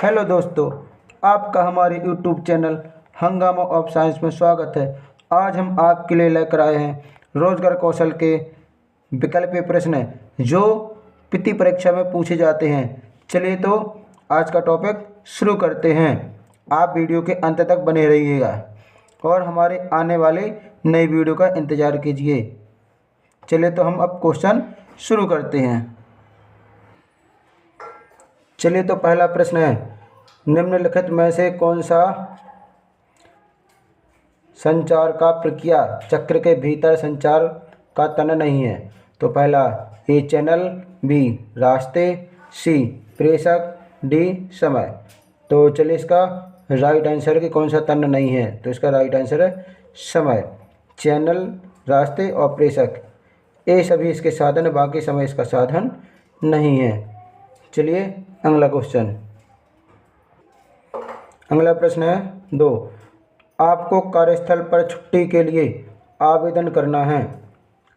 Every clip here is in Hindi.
हेलो दोस्तों, आपका हमारे यूट्यूब चैनल हंगामा ऑफ साइंस में स्वागत है। आज हम आपके लिए लेकर आए हैं रोजगार कौशल के विकल्पीय प्रश्न जो प्रति परीक्षा में पूछे जाते हैं। चलिए तो आज का टॉपिक शुरू करते हैं। आप वीडियो के अंत तक बने रहिएगा और हमारे आने वाले नई वीडियो का इंतज़ार कीजिए। चलिए तो हम अब क्वेश्चन शुरू करते हैं। चलिए तो पहला प्रश्न है, निम्नलिखित में से कौन सा संचार का प्रक्रिया चक्र के भीतर संचार का तन नहीं है? तो पहला ए चैनल, बी रास्ते, सी प्रेषक, डी समय। तो चलिए इसका राइट आंसर कि कौन सा तन नहीं है, तो इसका राइट आंसर है समय। चैनल, रास्ते और प्रेषक ये सभी इसके साधन है, बाकी समय इसका साधन नहीं है। चलिए अगला क्वेश्चन। अगला प्रश्न है 2, आपको कार्यस्थल पर छुट्टी के लिए आवेदन करना है।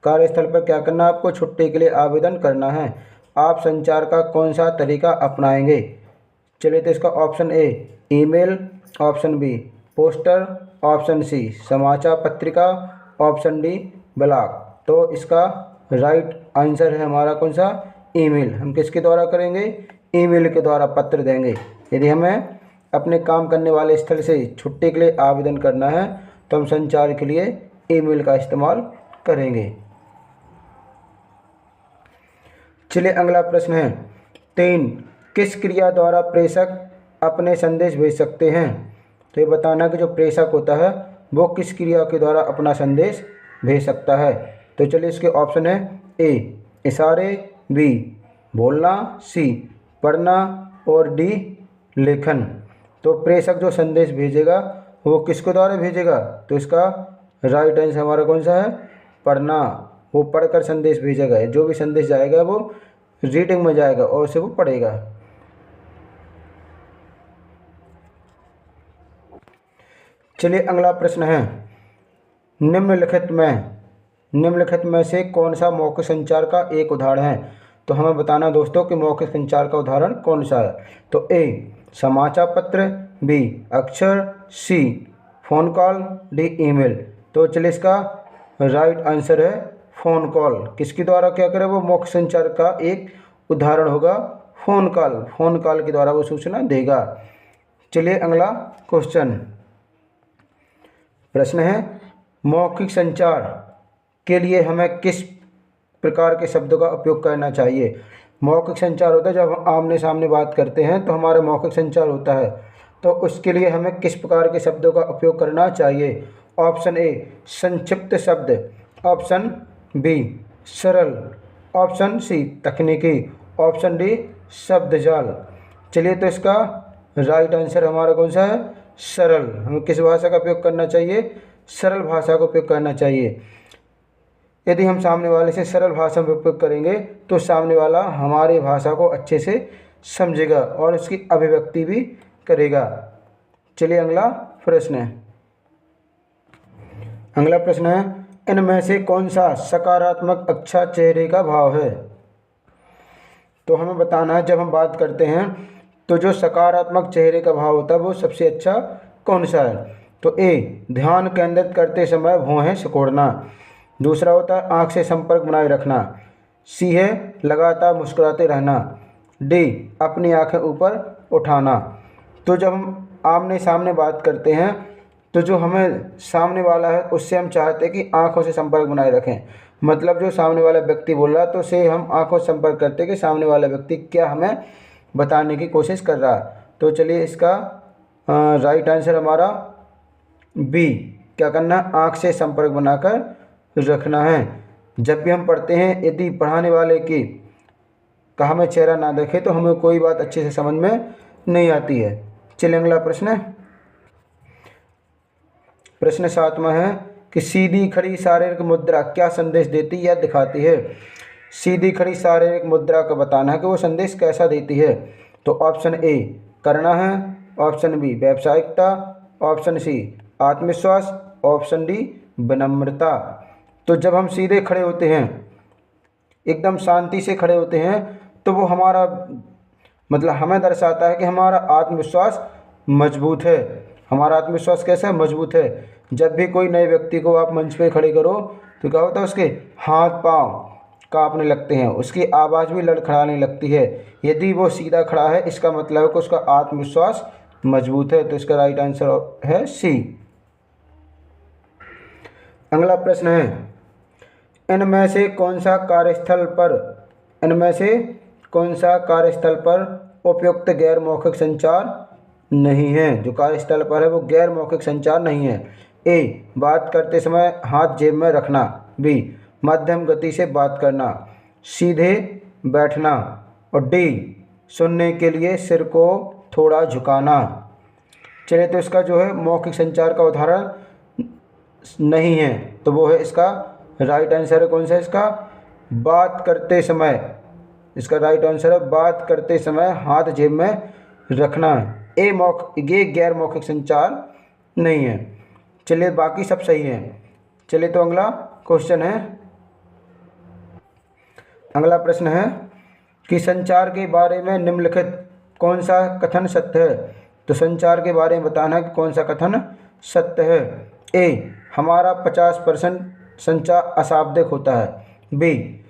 कार्यस्थल पर क्या करना है? आपको छुट्टी के लिए आवेदन करना है। आप संचार का कौन सा तरीका अपनाएंगे? चलिए तो इसका option A email, option B poster, option C समाचार पत्रिका, ऑप्शन डी ब्लॉग। तो इसका राइट आंसर है हमारा कौन सा? ईमेल। हम किसके द्वारा करेंगे? ईमेल के द्वारा पत्र देंगे। यदि हमें अपने काम करने वाले स्थल से छुट्टी के लिए आवेदन करना है तो हम संचार के लिए ईमेल का इस्तेमाल करेंगे। चलिए अगला प्रश्न है 3, किस क्रिया द्वारा प्रेषक अपने संदेश भेज सकते हैं? तो ये बताना कि जो प्रेषक होता है वो किस क्रिया के द्वारा अपना संदेश भेज सकता है। तो चलिए इसके ऑप्शन है ए इशारे, बी बोलना, सी पढ़ना और डी लेखन। तो प्रेषक जो संदेश भेजेगा वो किसके द्वारा भेजेगा? तो इसका राइट आंसर हमारा कौन सा है? पढ़ना। वो पढ़कर संदेश भेजेगा। जो भी संदेश जाएगा वो रीडिंग में जाएगा और उसे वो पढ़ेगा। चलिए अगला प्रश्न है, निम्नलिखित में से कौन सा मौखिक संचार का एक उदाहरण है? तो हमें बताना दोस्तों कि मौखिक संचार का उदाहरण कौन सा है। तो ए समाचार पत्र, बी अक्षर, सी फ़ोन कॉल, डी ईमेल। तो चलिए इसका राइट आंसर है फ़ोन कॉल। किसके द्वारा क्या करे? वो मौखिक संचार का एक उदाहरण होगा फ़ोन कॉल। फ़ोन कॉल के द्वारा वो सूचना देगा। चलिए अगला क्वेश्चन। प्रश्न है, मौखिक संचार के लिए हमें किस प्रकार के शब्दों का उपयोग करना चाहिए? मौखिक संचार होता है जब हम आमने सामने बात करते हैं तो हमारा मौखिक संचार होता है। तो उसके लिए हमें किस प्रकार के शब्दों का उपयोग करना चाहिए? ऑप्शन ए संक्षिप्त शब्द, ऑप्शन बी सरल, ऑप्शन सी तकनीकी, ऑप्शन डी शब्दजाल। चलिए तो इसका राइट आंसर हमारा कौन सा है? सरल। हमें किस भाषा का उपयोग करना चाहिए? सरल भाषा का उपयोग करना चाहिए। यदि हम सामने वाले से सरल भाषा में उपयोग करेंगे तो सामने वाला हमारी भाषा को अच्छे से समझेगा और उसकी अभिव्यक्ति भी करेगा। चलिए अगला प्रश्न है। अगला प्रश्न है, इनमें से कौन सा सकारात्मक अच्छा चेहरे का भाव है? तो हमें बताना है जब हम बात करते हैं तो जो सकारात्मक चेहरे का भाव होता है वो सबसे अच्छा कौन सा है? तो ए ध्यान केंद्रित करते समय भौहें सिकोड़ना, दूसरा होता है आँख से संपर्क बनाए रखना, सी है लगातार मुस्कुराते रहना, डी अपनी आंखें ऊपर उठाना। तो जब हम आमने सामने बात करते हैं तो जो हमें सामने वाला है उससे हम चाहते हैं कि आंखों से संपर्क बनाए रखें। मतलब जो सामने वाला व्यक्ति बोल रहा है तो उसे हम आंखों से संपर्क करते हैं कि सामने वाला व्यक्ति क्या हमें बताने की कोशिश कर रहा है। तो चलिए इसका राइट आंसर हमारा बी क्या करना? आँख से संपर्क बनाकर रखना है। जब भी हम पढ़ते हैं यदि पढ़ाने वाले की का हमें चेहरा ना देखे तो हमें कोई बात अच्छे से समझ में नहीं आती है। चलिए अगला प्रश्न। प्रश्न 7वां है कि सीधी खड़ी शारीरिक मुद्रा क्या संदेश देती या दिखाती है? सीधी खड़ी शारीरिक मुद्रा का बताना है कि वो संदेश कैसा देती है। तो ऑप्शन ए करना है, ऑप्शन बी व्यावसायिकता, ऑप्शन सी आत्मविश्वास, ऑप्शन डी विनम्रता। तो जब हम सीधे खड़े होते हैं, एकदम शांति से खड़े होते हैं तो वो हमारा मतलब हमें दर्शाता है कि हमारा आत्मविश्वास मजबूत है। हमारा आत्मविश्वास कैसा है? मजबूत है। जब भी कोई नए व्यक्ति को आप मंच पे खड़े करो तो क्या होता है, उसके हाथ पांव कांपने लगते हैं, उसकी आवाज़ भी लड़खड़ाने लगती है। यदि वो सीधा खड़ा है इसका मतलब है कि उसका आत्मविश्वास मजबूत है। तो इसका राइट आंसर है सी। अगला प्रश्न है, इनमें से कौन सा कार्यस्थल पर उपयुक्त गैर मौखिक संचार नहीं है? जो कार्यस्थल पर है वो गैर मौखिक संचार नहीं है। ए, बात करते समय हाथ जेब में रखना। बी, मध्यम गति से बात करना। सीधे बैठना। और डी, सुनने के लिए सिर को थोड़ा झुकाना। चलिए, तो इसका जो है मौखिक संचार का उदाहरण नहीं है, तो वो है इसका राइट आंसर है कौन सा? इसका बात करते समय। इसका राइट आंसर है बात करते समय हाथ जेब में रखना। ये गैर मौखिक संचार नहीं है। चलिए, बाकी सब सही है। चलिए, तो अगला क्वेश्चन है, अगला प्रश्न है कि संचार के बारे में निम्नलिखित कौन सा कथन सत्य है? तो संचार के बारे में बताना है कि कौन सा कथन सत्य है। ए, हमारा 50% संचार अशाब्दिक होता है। बी,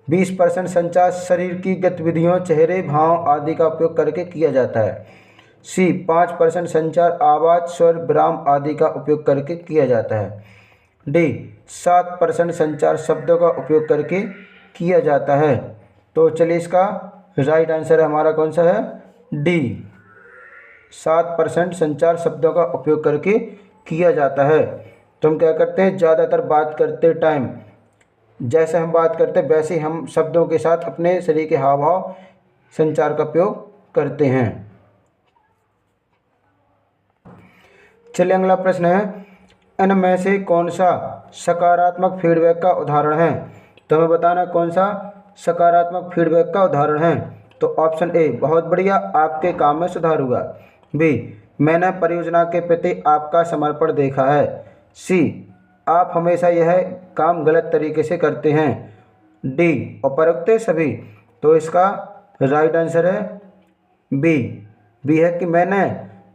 20% संचार शरीर की गतिविधियों, चेहरे, भाव आदि का उपयोग करके किया जाता है। सी, 5% संचार आवाज़, स्वर, विराम आदि का उपयोग करके किया जाता है। डी, 7% संचार शब्दों का उपयोग करके किया जाता है। तो चलिए, इसका राइट आंसर हमारा कौन सा है? डी, 7% संचार शब्दों का उपयोग करके किया जाता है। तो हम क्या करते हैं, ज़्यादातर बात करते टाइम जैसे हम बात करते हैं वैसे ही हम शब्दों के साथ अपने शरीर के हाव भाव संचार का उपयोग करते हैं। चलिए, अगला प्रश्न है, इनमें से कौन सा सकारात्मक फीडबैक का उदाहरण है? तो हमें बताना कौन सा सकारात्मक फीडबैक का उदाहरण है। तो ऑप्शन ए, बहुत बढ़िया, आपके काम में सुधार हुआ। बी, मैंने परियोजना के प्रति आपका समर्पण देखा है। सी, आप हमेशा यह काम गलत तरीके से करते हैं। डी, उपरोक्त सभी। तो इसका राइट आंसर है बी। बी है कि मैंने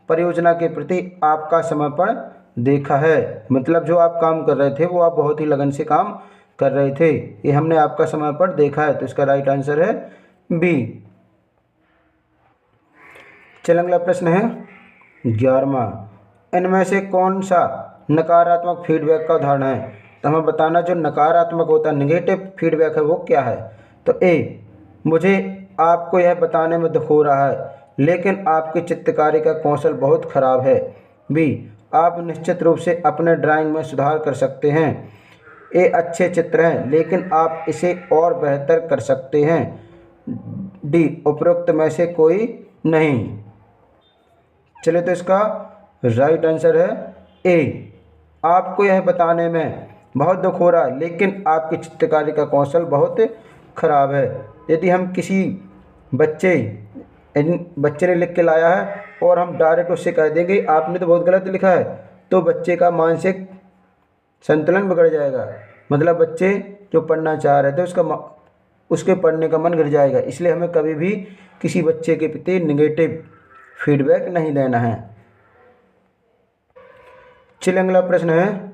परियोजना के प्रति आपका समर्पण देखा है। मतलब जो आप काम कर रहे थे वो आप बहुत ही लगन से काम कर रहे थे, ये हमने आपका समर्पण देखा है। तो इसका राइट आंसर है बी। चल, अगला प्रश्न है 11वां, इनमें से कौन सा नकारात्मक फीडबैक का उदाहरण है? तो हमें बताना जो नकारात्मक होता है, नेगेटिव फीडबैक है, वो क्या है? तो ए, मुझे आपको यह बताने में दुख हो रहा है लेकिन आपकी चित्रकारी का कौशल बहुत खराब है। बी, आप निश्चित रूप से अपने ड्राइंग में सुधार कर सकते हैं। ए, अच्छे चित्र हैं लेकिन आप इसे और बेहतर कर सकते हैं। डी, उपरोक्त में से कोई नहीं। चलिए, तो इसका राइट आंसर है ए, आपको यह बताने में बहुत दुख हो रहा है लेकिन आपकी चित्रकारी का कौशल बहुत खराब है। यदि हम किसी बच्चे ने लिख के लाया है और हम डायरेक्ट उससे कह देंगे आपने तो बहुत गलत लिखा है, तो बच्चे का मानसिक संतुलन बिगड़ जाएगा। मतलब बच्चे जो पढ़ना चाह रहे थे उसके पढ़ने का मन गिर जाएगा। इसलिए हमें कभी भी किसी बच्चे के प्रति नेगेटिव फीडबैक नहीं देना है। चलिए, अगला प्रश्न है,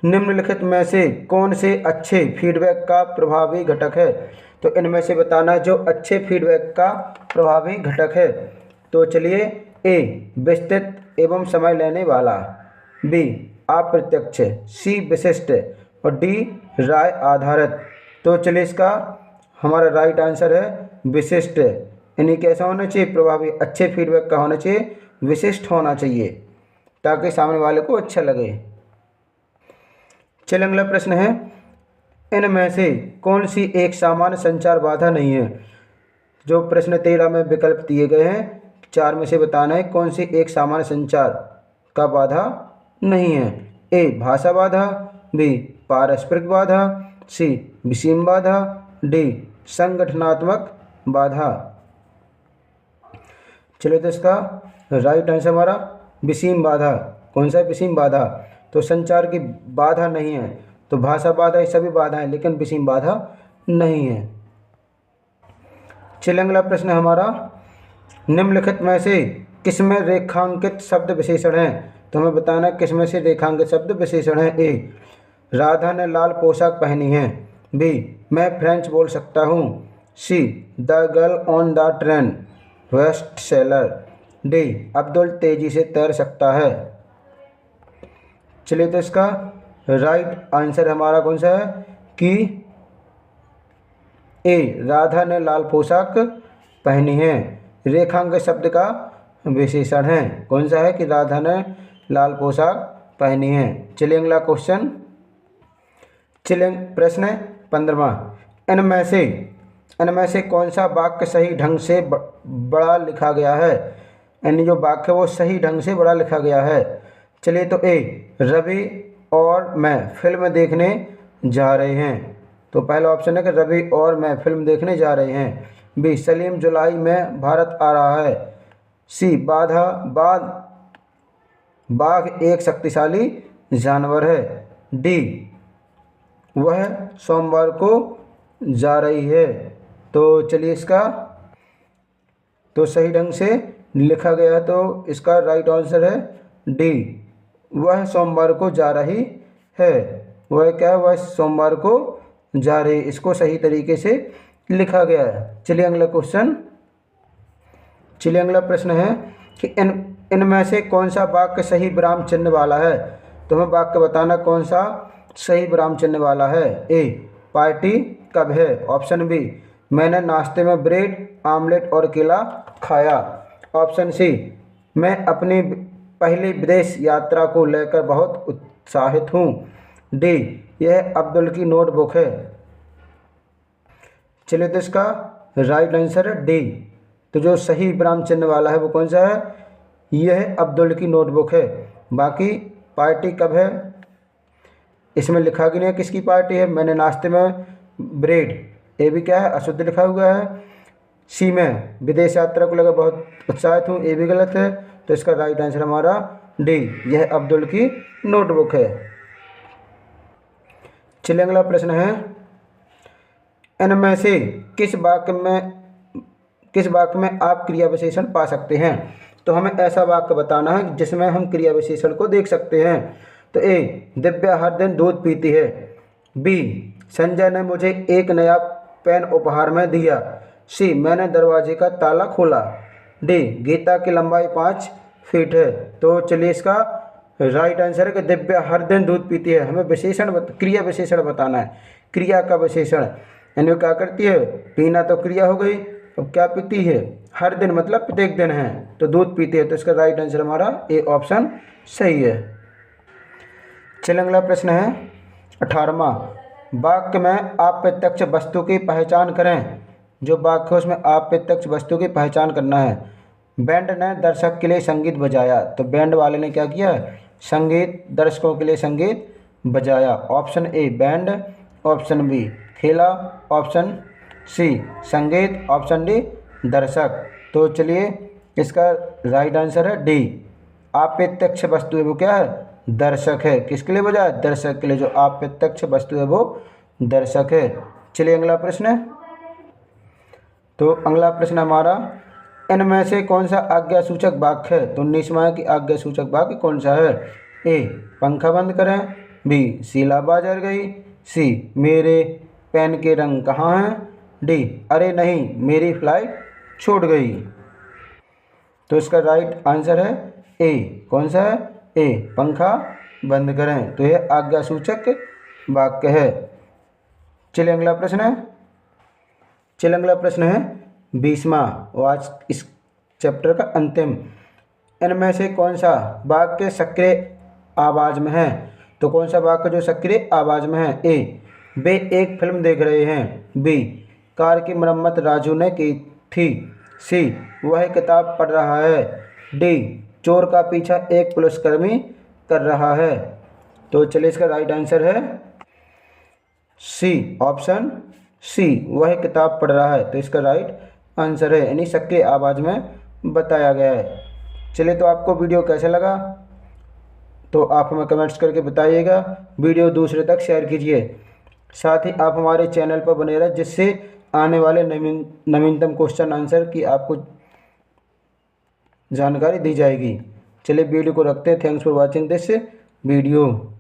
निम्नलिखित में से कौन से अच्छे फीडबैक का प्रभावी घटक है? तो इनमें से बताना जो अच्छे फीडबैक का प्रभावी घटक है। तो चलिए, ए, विस्तृत एवं समय लेने वाला। बी, अप्रत्यक्ष। सी, विशिष्ट। और डी, राय आधारित। तो चलिए, इसका हमारा राइट आंसर है विशिष्ट। यानी कैसा होना चाहिए? प्रभावी अच्छे फीडबैक का होना चाहिए, विशिष्ट होना चाहिए ताकि सामने वाले को अच्छा लगे। चलिए, अगला प्रश्न है, इनमें से कौन सी एक सामान्य संचार बाधा नहीं है? जो प्रश्न 13 में विकल्प दिए गए हैं, 4 में से बताना है कौन सी एक सामान्य संचार का बाधा नहीं है। ए, भाषा बाधा। बी, पारस्परिक बाधा। सी, विषम बाधा। डी, संगठनात्मक बाधा। चलिए, तो इसका राइट आंसर हमारा विषम बाधा। कौन सा विषम बाधा? तो संचार की बाधा नहीं है। तो भाषा बाधा, ये सभी बाधा है लेकिन विषम बाधा नहीं है। चलिए, अगला प्रश्न हमारा निम्नलिखित में से किसमें रेखांकित शब्द विशेषण हैं? तो हमें बताना किसमें से रेखांकित शब्द विशेषण हैं। ए, राधा ने लाल पोशाक पहनी है। बी, मैं फ्रेंच बोल सकता हूँ। C, the girl on the train best seller. D, Abdul तेजी से तैर सकता है। चलिए, तो इसका राइट आंसर हमारा कौन सा है कि ए, राधा ने लाल पोशाक पहनी है रेखांकित शब्द का विशेषण है। कौन सा है कि राधा ने लाल पोशाक पहनी है। चलिए अगला क्वेश्चन। चलिए प्रश्न 15वां। इनमें से कौन सा वाक्य सही ढंग से बड़ा लिखा गया है? यानी जो वाक्य वो सही ढंग से बड़ा लिखा गया है। चलिए, तो ए, रवि और मैं फिल्म देखने जा रहे हैं। तो पहला ऑप्शन है कि रवि और मैं फिल्म देखने जा रहे हैं। बी, सलीम जुलाई में भारत आ रहा है। सी, बाघ एक शक्तिशाली जानवर है। डी, वह सोमवार को जा रही है। तो चलिए, इसका तो सही ढंग से लिखा गया है, तो इसका राइट आंसर है डी, वह सोमवार को जा रही है। वह क्या है? वह सोमवार को जा रही, इसको सही तरीके से लिखा गया है। चलिए अगला क्वेश्चन। चलिए अगला प्रश्न है कि इनमें से कौन सा वाक्य सही विराम चिन्ह वाला है? तो हमें वाक्य बताना कौन सा सही विराम चिन्ह वाला है। ए, पार्टी कब है। ऑप्शन बी, मैंने नाश्ते में ब्रेड आमलेट और केला खाया। ऑप्शन सी, मैं अपनी पहली विदेश यात्रा को लेकर बहुत उत्साहित हूँ। डी, यह अब्दुल की नोटबुक है। चलिए, तो इसका राइट आंसर है डी। तो जो सही विराम चिन्ह वाला है वो कौन सा है? यह अब्दुल की नोटबुक है। बाकी पार्टी कब है इसमें लिखा कि नहीं है किसकी पार्टी है। मैंने नाश्ते में ब्रेड, ये भी क्या है? अशुद्ध लिखा हुआ है। सी, में विदेश यात्रा को लेकर बहुत उत्साहित हूँ, ये भी गलत है। तो इसका राइट आंसर हमारा डी, यह अब्दुल की नोटबुक है। चलिए अगला प्रश्न है, इनमें से किस वाक्य में आप क्रिया विशेषण पा सकते हैं? तो हमें ऐसा वाक्य बताना है जिसमें हम क्रिया विशेषण को देख सकते हैं। तो ए, दिव्या हर दिन दूध पीती है। बी, संजय ने मुझे एक नया पेन उपहार में दिया। सी, मैंने दरवाजे का ताला खोला। डी, गीता की लंबाई 5 फीट है। तो चलिए, इसका राइट आंसर है कि दिव्या हर दिन दूध पीती है। हमें क्रिया विशेषण बताना है। क्रिया का विशेषण यानी वो क्या करती है? पीना तो क्रिया हो गई, अब क्या पीती है? हर दिन मतलब प्रत्येक दिन है, तो दूध पीती है। तो इसका राइट आंसर हमारा ए ऑप्शन सही है। चलिए अगला प्रश्न है 18वां। वाक्य में आप प्रत्यक्ष वस्तु की पहचान करें। जो वाक्य है उसमें आप प्रत्यक्ष वस्तु की पहचान करना है। बैंड ने दर्शक के लिए संगीत बजाया। तो बैंड वाले ने क्या किया? संगीत, दर्शकों के लिए संगीत बजाया। Option A, band. Option B, खेला। ऑप्शन सी, संगीत। ऑप्शन डी, दर्शक। तो चलिए, इसका राइट आंसर है डी, आप प्रत्यक्ष वस्तु है वो क्या है? दर्शक है। किसके लिए बजाया? दर्शक के लिए। जो आप प्रत्यक्ष वस्तु है वो दर्शक है। चलिए अगला प्रश्न। तो अगला प्रश्न हमारा, इनमें से कौन सा आज्ञा सूचक वाक्य है? तो 19वां की आज्ञा सूचक वाक्य कौन सा है? ए, पंखा बंद करें। बी, शीला बाजार गई। सी, मेरे पेन के रंग कहाँ हैं। डी, अरे नहीं, मेरी फ्लाइट छूट गई। तो इसका राइट आंसर है ए, कौन सा है? ए, पंखा बंद करें। तो यह आज्ञा सूचक वाक्य है। चलिए अगला प्रश्न है 20वां और आज इस चैप्टर का अंतिम। इनमें से कौन सा वाक्य सक्रिय आवाज़ में है? तो कौन सा वाक्य जो सक्रिय आवाज़ में है? ए, वे एक फिल्म देख रहे हैं। बी, कार की मरम्मत राजू ने की थी। सी, वह किताब पढ़ रहा है। डी, चोर का पीछा एक पुलिसकर्मी कर रहा है। तो चलिए, इसका राइट आंसर है सी, ऑप्शन सी, वह किताब पढ़ रहा है। तो इसका राइट आंसर है, यानी सक्रिय आवाज़ में बताया गया है। चलिए, तो आपको वीडियो कैसा लगा तो आप हमें कमेंट्स करके बताइएगा। वीडियो दूसरे तक शेयर कीजिए। साथ ही आप हमारे चैनल पर बने रहें जिससे आने वाले नवीनतम क्वेश्चन आंसर की आपको जानकारी दी जाएगी। चलिए वीडियो को रखते हैं। Thanks for watching this video.